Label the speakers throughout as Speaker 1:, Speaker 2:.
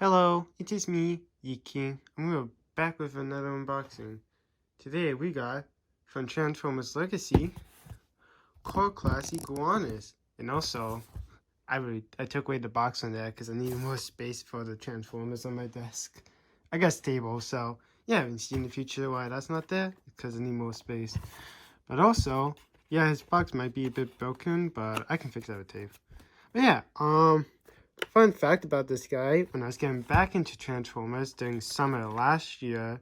Speaker 1: Hello, it is me, Yiki, and we're back with another unboxing. Today we got, from Transformers Legacy, Core Class Iguanus. And also, I took away the box on that because I needed more space for the Transformers on my desk. I got stable, so yeah, you can see in the future why that's not there, because I need more space. But also, yeah, his box might be a bit broken, but I can fix that with tape. But yeah, fun fact about this guy, when I was getting back into Transformers during summer last year,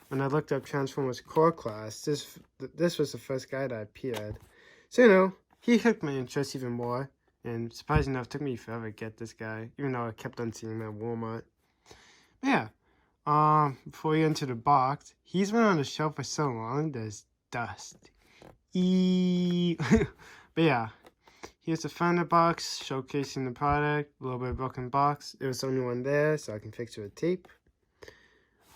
Speaker 1: when I looked up Transformers Core Class, this was the first guy that appeared. So, he hooked my interest even more, and surprisingly enough, it took me forever to get this guy, even though I kept on seeing him at Walmart. But yeah, before we get into the box, he's been on the shelf for so long, there's dust. But yeah. Here's the founder box showcasing the product. A little bit of broken box. There was the only one there, so I can fix it with tape.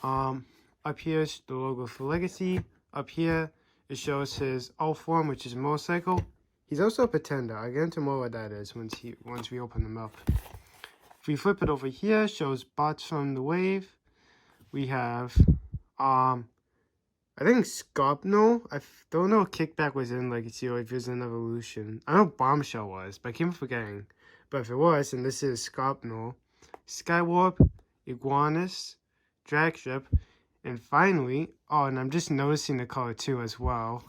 Speaker 1: Up here is the logo for Legacy. Up here, it shows his alt form, which is a motorcycle. He's also a pretender. I'll get into more what that is once we open them up. If we flip it over here, it shows bots from the wave. We have I think Scopno. I don't know if Kickback was in Legacy or if it was in Evolution. I know Bombshell was, but I keep forgetting. But if it was, and this is Scopno, Skywarp, Iguanus, Dragship, and finally, oh, and I'm just noticing the color too as well.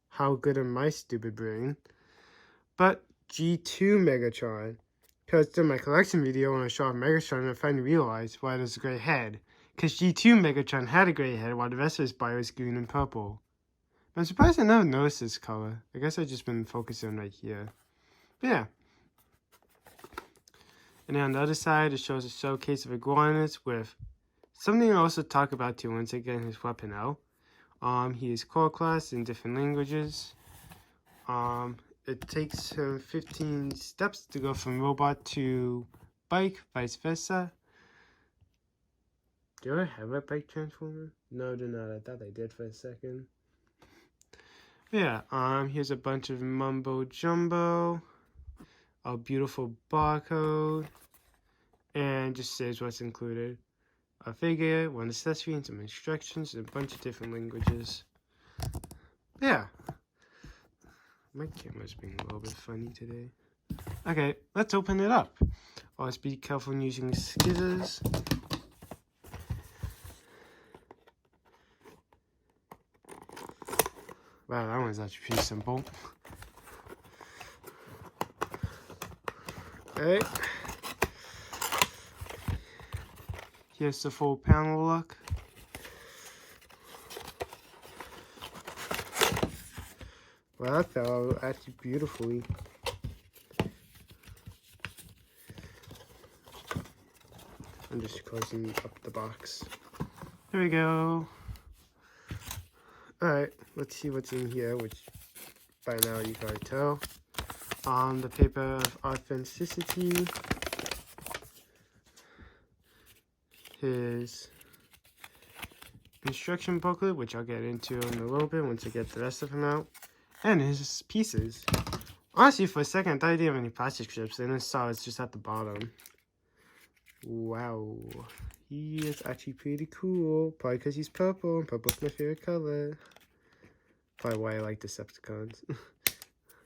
Speaker 1: How good am my stupid brain? But G2 Megatron. Because in my collection video when I showed off Megatron, I finally realized why there's a gray head. Because G2 Megatron had a gray head while the rest of his body was green and purple. But I'm surprised I never noticed this color. I guess I've just been focusing right here. But yeah. And then on the other side, it shows a showcase of Iguanus with something I also talk about too once I get his weapon out. He is core class in different languages. It takes him 15 steps to go from robot to bike, vice versa. Do I have a bike transformer? No, I do not. I thought I did for a second. Yeah, here's a bunch of mumbo jumbo, a beautiful barcode, and just says what's included. A figure, one accessory, and some instructions, and a bunch of different languages. Yeah. My camera's being a little bit funny today. Okay, let's open it up. Always be careful in using scissors. Wow, that one's actually pretty simple. Alright. Here's the full panel look. Wow, that fell out actually beautifully. I'm just closing up the box. There we go. Alright, let's see what's in here, which by now you can tell. The paper of authenticity. His instruction booklet, which I'll get into in a little bit once I get the rest of them out. And his pieces. Honestly, for a second, I thought I didn't have any plastic strips, and then I saw it's just at the bottom. Wow. He is actually pretty cool. Probably because he's purple, and purple's my favorite color. Probably why I like Decepticons.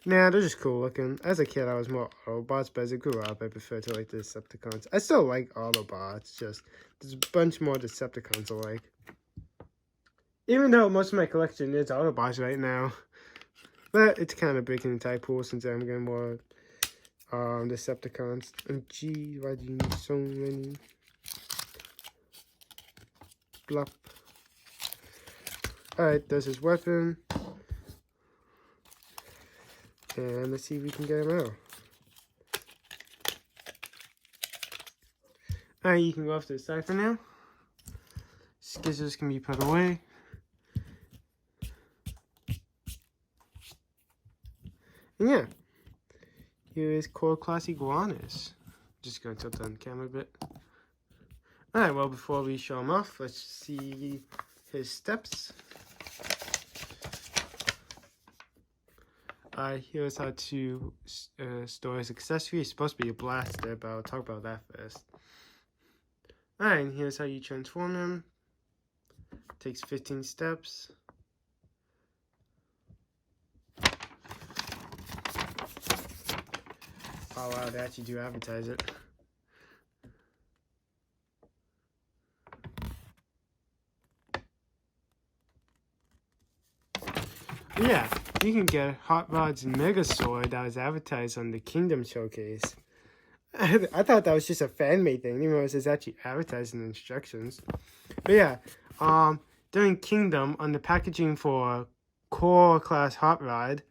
Speaker 1: Nah, they're just cool looking. As a kid, I was more Autobots, but as I grew up, I prefer to like the Decepticons. I still like Autobots, just there's a bunch more Decepticons I like. Even though most of my collection is Autobots right now. But it's kind of breaking the type pool since I'm getting more Decepticons. And gee, why do you need so many? Blop. Alright, there's his weapon. And let's see if we can get him out. Alright, you can go off to the side for now. Scissors can be put away. And yeah, here is Core Class Iguanus. Just going to tilt on the camera a bit. Alright, well, before we show him off, let's see his steps. Here's how to store his accessory. It's supposed to be a blaster, but I'll talk about that first. Alright, and here's how you transform him. Takes 15 steps. Oh wow, they actually do advertise it. Yeah, you can get Hot Rod's Mega Sword that was advertised on the Kingdom Showcase. I thought that was just a fan-made thing, even though it was actually advertised in the instructions. But yeah, during Kingdom, on the packaging for Core Class Hot Rod,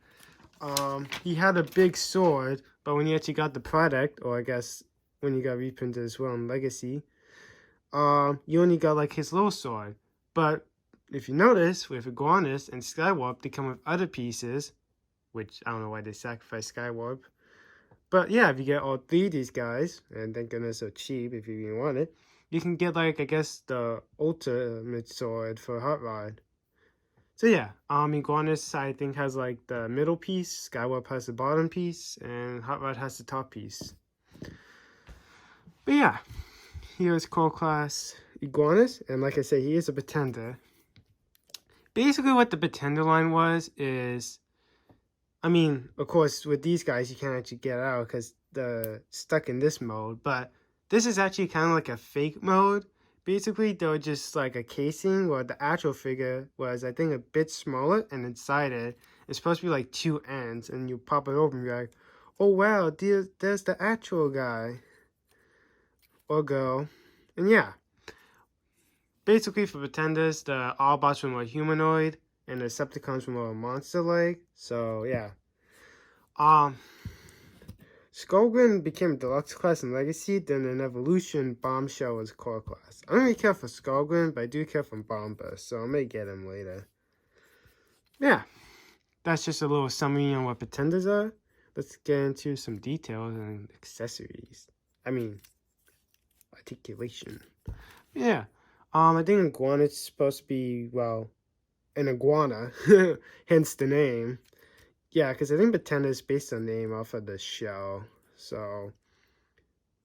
Speaker 1: he had a big sword, but when you actually got the product, or I guess when you got reprinted as well in Legacy, you only got like his little sword. But if you notice, with Iguanus and Skywarp, they come with other pieces, which I don't know why they sacrificed Skywarp. But yeah, if you get all three of these guys, and thank goodness they're cheap if you even want it, you can get like, I guess, the ultimate sword for Hot Rod. So yeah, Iguanus I think has like the middle piece, Skywarp has the bottom piece, and Hot Rod has the top piece. But yeah, here's Core Class Iguanus, and like I say, he is a pretender. Basically what the pretender line was is, I mean, of course, with these guys, you can't actually get out because they're stuck in this mode. But this is actually kind of like a fake mode. Basically, they're just like a casing where the actual figure was, I think, a bit smaller. And inside it, it's supposed to be like two ends. And you pop it open and you're like, oh, wow, there's the actual guy or girl. And yeah. Basically, for pretenders, the Autobots were more humanoid. And the Decepticons were more monster-like. So, yeah. Skullgrin became Deluxe Class in Legacy, then in Evolution, Bombshell was Core Class. I don't really care for Skullgrin, but I do care for Bombus, so I may get him later. Yeah. That's just a little summary on what pretenders are. Let's get into some details and accessories. I mean, articulation. Yeah. I think Iguanus is supposed to be, well, an iguana, hence the name. Yeah, because I think Pretender is based on the name off of the show. So,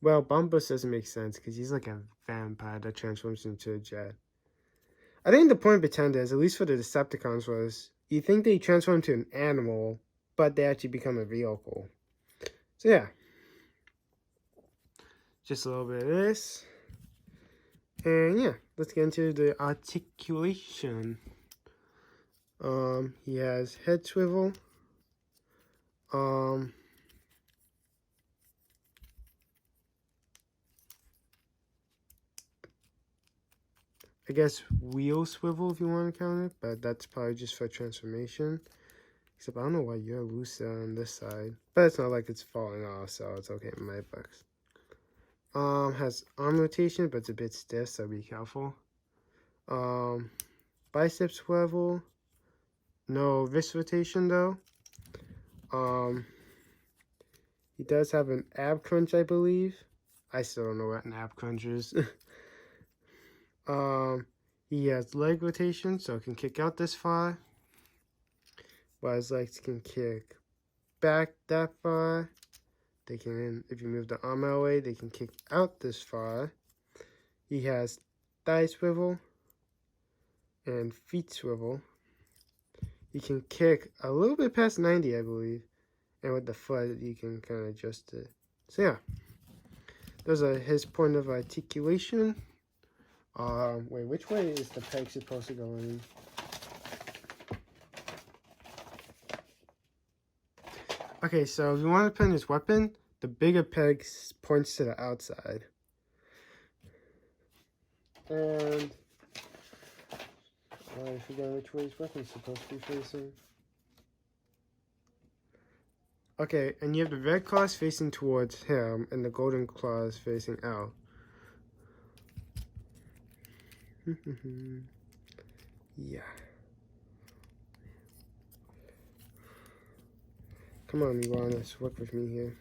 Speaker 1: well, Bombus doesn't make sense because he's like a vampire that transforms into a jet. I think the point of Pretender is, at least for the Decepticons, was you think they transform into an animal, but they actually become a vehicle. So, yeah. Just a little bit of this. And yeah, let's get into the articulation. He has head swivel. I guess wheel swivel if you want to count it, but that's probably just for transformation. Except I don't know why you're looser on this side, but it's not like it's falling off, so it's okay in my books. Has arm rotation, but it's a bit stiff, so be careful. Bicep swivel, no wrist rotation though. He does have an ab crunch, I believe. I still don't know what an ab crunch is. He has leg rotation, so it can kick out this far. While his legs can kick back that far. They can, if you move the arm out away, they can kick out this far. He has thigh swivel and feet swivel. He can kick a little bit past 90, I believe. And with the foot, you can kind of adjust it. So yeah, those are his point of articulation. Wait, which way is the peg supposed to go in? Okay, so if you want to put in his weapon, the bigger peg points to the outside. And I forgot which way his weapon is supposed to be facing. Okay, and you have the red claws facing towards him, and the golden claws facing out. Yeah. Come on, Iguanus, work with me here.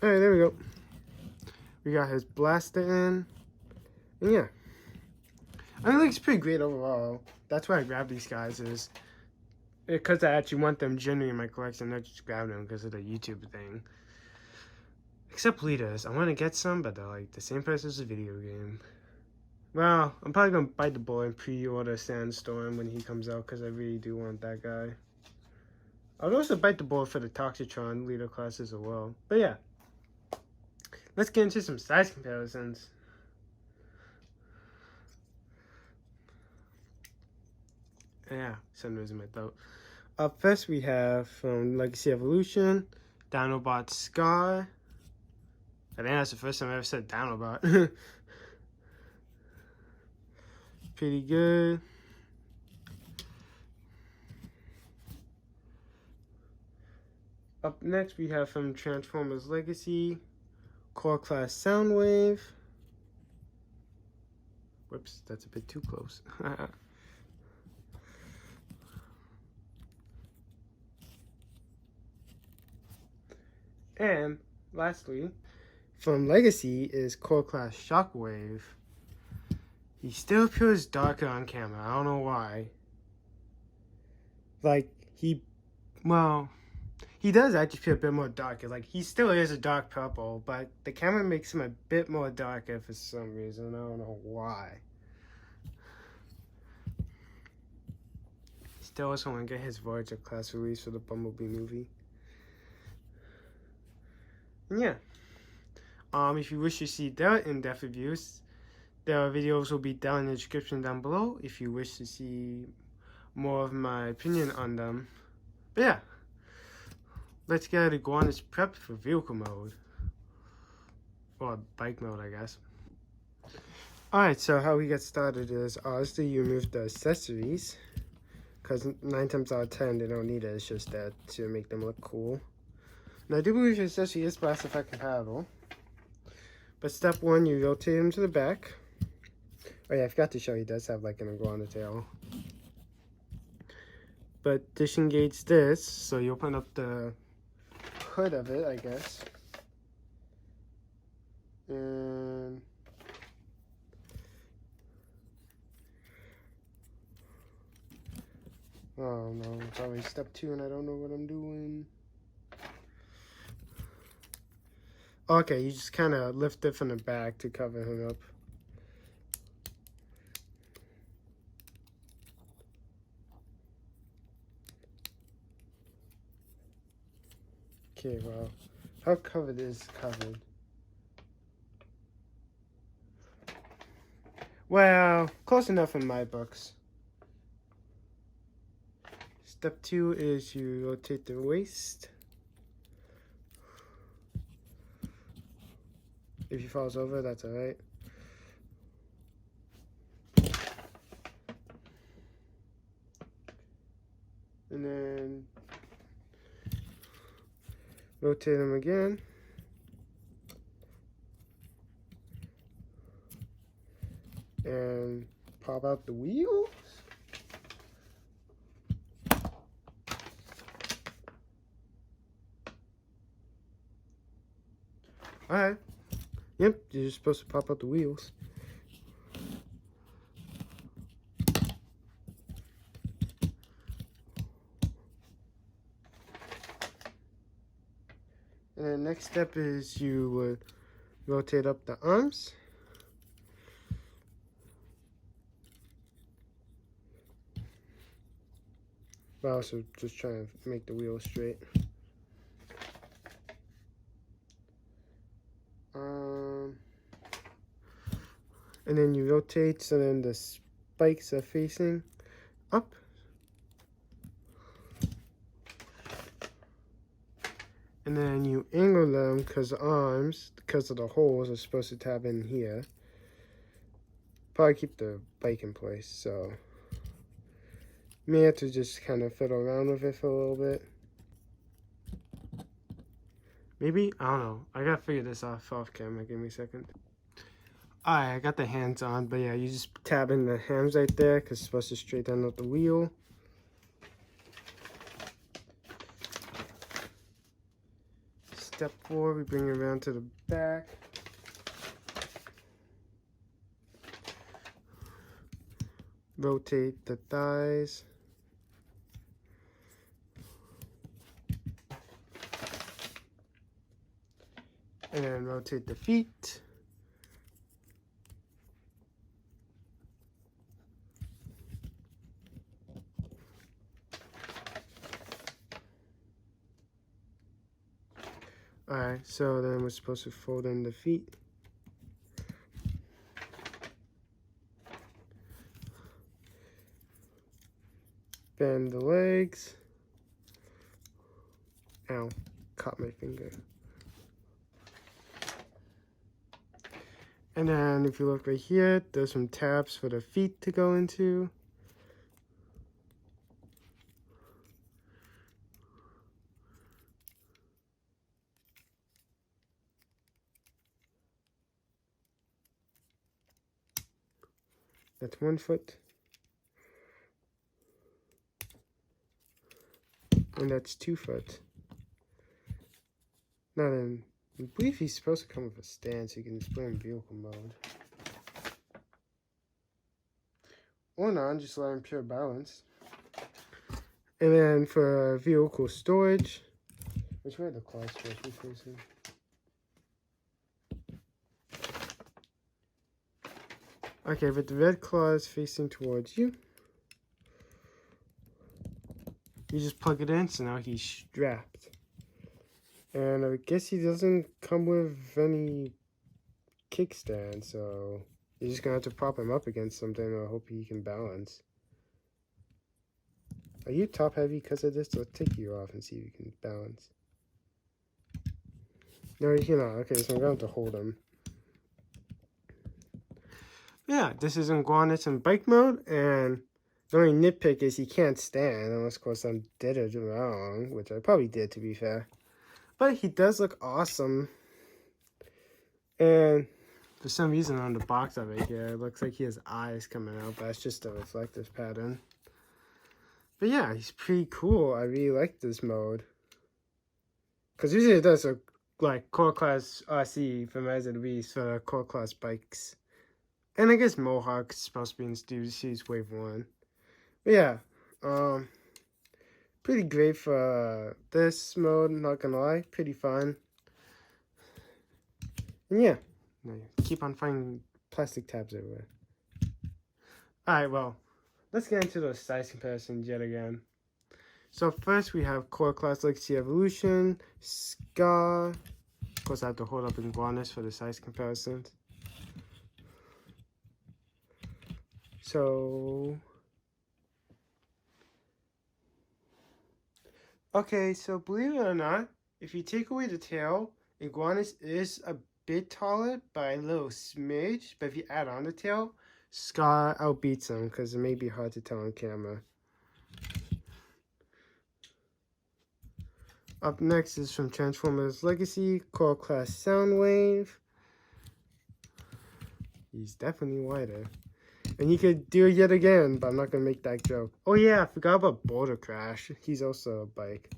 Speaker 1: Alright, there we go. We got his blaster in. And yeah. I think it's pretty great overall. That's why I grabbed these guys is Because I actually want them genuinely in my collection, not just grab them because of the YouTube thing. Except leaders. I want to get some, but they're like the same price as a video game. Well, I'm probably going to bite the bullet and pre-order Sandstorm when he comes out because I really do want that guy. I would also bite the bullet for the Toxitron leader classes as well. But yeah. Let's get into some size comparisons. Yeah, some in my throat. Up first we have from Legacy Evolution, Dinobot Scar. I think that's the first time I ever said Dinobot. Pretty good. Up next we have from Transformers Legacy, Core Class Soundwave. Whoops, that's a bit too close. And lastly, from Legacy is Core Class Shockwave. He still appears darker on camera. I don't know why. Like, he does actually feel a bit more darker. Like, he still is a dark purple, but the camera makes him a bit more darker for some reason. I don't know why. Still also want to get his Voyager class release for the Bumblebee movie. And yeah. If you wish to see their in-depth reviews, their videos will be down in the description down below if you wish to see more of my opinion on them. But yeah. Let's get Iguanus prepped for vehicle mode. Or bike mode, I guess. Alright, so how we get started is obviously you remove the accessories. Because 9 times out of 10 they don't need it, it's just that to make them look cool. And I do believe the accessory is blast effect compatible. But step 1, you rotate him to the back. Oh yeah, I forgot to show he does have like an iguana tail. But disengage this, so you open up the hood of it, I guess. And oh no, it's always step 2 and I don't know what I'm doing. Okay, you just kind of lift it from the back to cover him up. Okay, well, how covered is covered? Well, close enough in my books. Step 2 is you rotate the waist. If he falls over, that's alright. And then rotate him again. And pop out the wheels. Alright. Yep, you're just supposed to pop out the wheels. And then next step is you would rotate up the arms. But also just trying to make the wheels straight. And then you rotate so then the spikes are facing up. And then you angle them because the arms, because of the holes, are supposed to tab in here. Probably keep the bike in place, so you may have to just kind of fiddle around with it for a little bit. Maybe? I don't know. I gotta figure this off camera. Give me a second. Alright, I got the hands on, but yeah, you just tab in the hams right there because it's supposed to straighten out the wheel. Step 4, we bring it around to the back. Rotate the thighs. And then rotate the feet. Alright, so then we're supposed to fold in the feet. Bend the legs. Ow, caught my finger. And then if you look right here, there's some tabs for the feet to go into. That's 1 foot. And that's 2 foot. Now then, I believe he's supposed to come with a stand so you can display in vehicle mode. Or not, just let him pure balance. And then for vehicle storage, which way are the claws supposed to be facing? Okay, but the red claw is facing towards you. You just plug it in, so now he's strapped. And I guess he doesn't come with any kickstand, so you're just gonna have to prop him up against something and hope he can balance. Are you top heavy because of this? Let's take you off and see if you can balance. No, you're not. Okay, so I'm gonna have to hold him. Yeah, this is Iguanus in bike mode, and the only nitpick is he can't stand, unless of course I did it wrong, which I probably did to be fair. But he does look awesome. And for some reason on the box of it here, it looks like he has eyes coming out, but that's just a reflective pattern. But yeah, he's pretty cool. I really like this mode. Because usually it does look like Core Class RC from As It Least for Core Class bikes. And I guess Mohawk's supposed to be in Studio Series Wave 1. But yeah, pretty great for this mode, not gonna lie. Pretty fun. And yeah, keep on finding plastic tabs everywhere. Alright, well, let's get into those size comparisons yet again. So first we have Core Class Legacy Evolution, Scar. Of course I have to hold up Iguanus for the size comparisons. So okay, so believe it or not, if you take away the tail, Iguanus is a bit taller by a little smidge, but if you add on the tail, Scar outbeats him because it may be hard to tell on camera. Up next is from Transformers Legacy, Core Class Soundwave. He's definitely wider. And he could do it yet again, but I'm not going to make that joke. Oh yeah, I forgot about Boulder Crash. He's also a bike.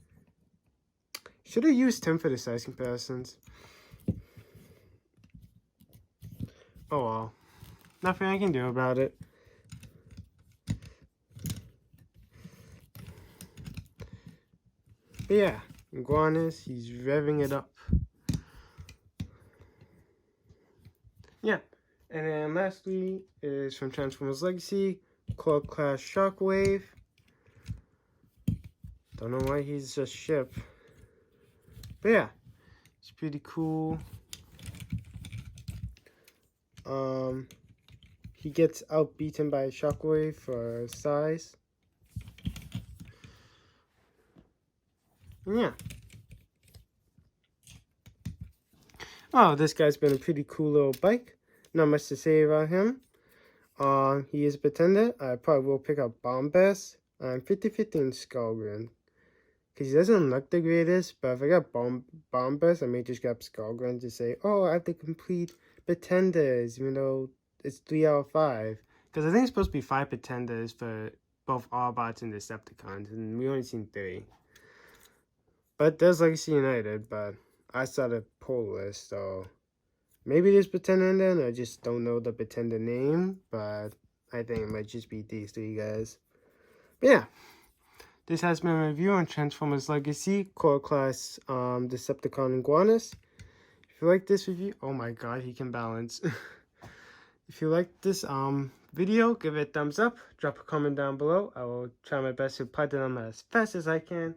Speaker 1: Should have used him for the size comparisons. Oh well. Nothing I can do about it. But yeah, Iguanus, he's revving it up. Yeah. And then lastly is from Transformers Legacy, Core Class Shockwave. Don't know why he's just ship. But yeah, it's pretty cool. He gets outbeaten by Shockwave for size. And yeah. Oh, this guy's been a pretty cool little bike. Not much to say about him. He is a pretender. I probably will pick up Bombast. I'm 50-50 in Skullgrin. Because he doesn't look the greatest, but if I got Bombast, I may just grab Skullgrin to say, oh, I have to complete pretenders, even though it's 3 out of 5. Because I think it's supposed to be 5 pretenders for both Autobots and Decepticons, and we only seen 3. But there's Legacy United, but I saw the poll list, so maybe there's pretender in there, and I just don't know the pretender name, but I think it might just be these 3 guys. But yeah, this has been a review on Transformers Legacy, Core Class Decepticon Iguanus. If you like this review, oh my god, he can balance. If you like this video, give it a thumbs up, drop a comment down below. I will try my best to reply to them as fast as I can.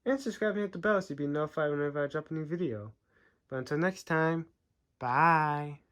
Speaker 1: And subscribe and hit the bell so you'll be notified whenever I drop a new video. But until next time, bye.